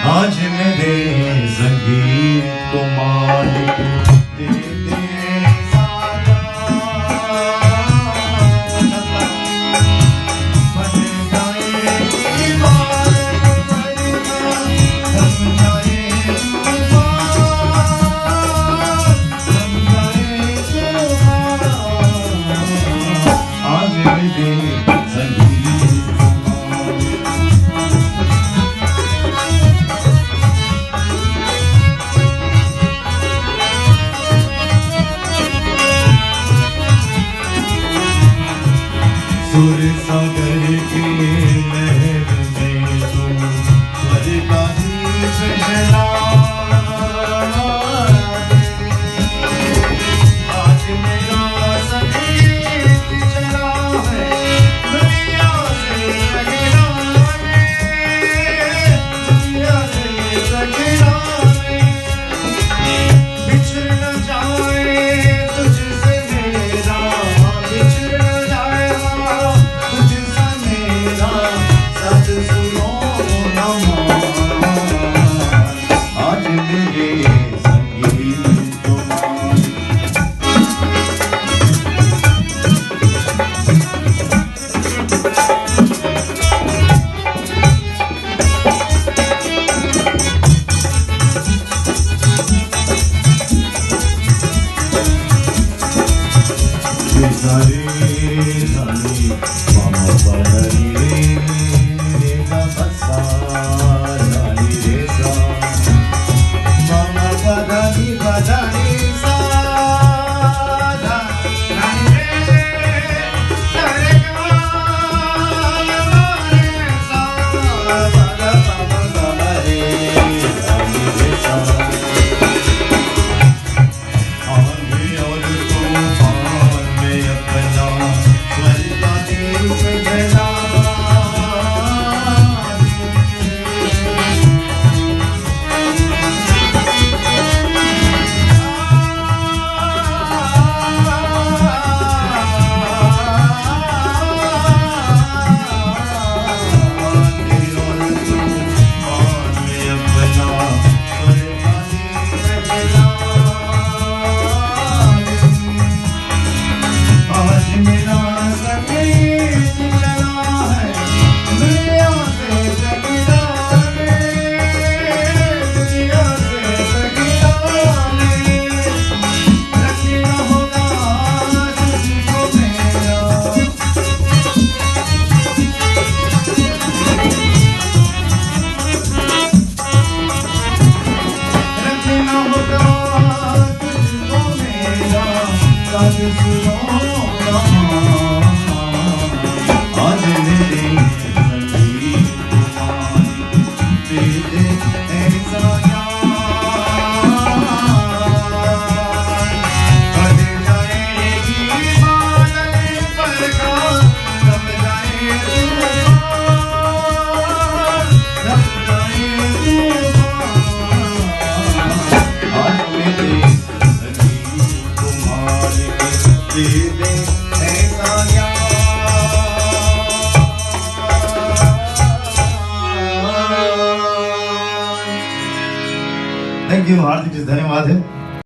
आज मेरे संगीत को मालिक दे दे सारा, बन जाए इबादत बरका, बन जाए आज मेरे संगीत को मालिक। सुर सागर के लहर में तुम स्वर का दीप जला, आज मेरा संगीत चला है दुनिया से सगिराने, दुनिया से सगिराने। बिछड़ न जाए तुझसे मेरा, बिछड़ न जाए तुझसे मेरा, सद सुनो नमः। आज मेरे संगीत को मालिक। सारे सारे मामा पढ़ी रे गा बसा रानी रे सा, मामा पढ़ी बजानी सा रानी रे, रे गा रे सा, बजा बजा रे रानी रे सा। आंधी और तूफान में अपना स्वर का दीप जला, आंधी और तूफान में अपना स्वर का दीप जला। आज मेरा संगीत चला है दुनिया से सगिराने, दुनिया से सगिराने। रखना होगा तुझको मेरा, रखना होगा तुझको मेरा, सद सुनो आज मेरे संगीत को मालिक दे दे ऐसा ज्ञान, बढ़ जाएगी इबादत बरका, दब जाए तूफान, दब जाए तूफान। आज मेरे संगीत को मालिक दे दे ऐसा ज्ञान। थैंक यू, हार्दिक धन्यवाद है।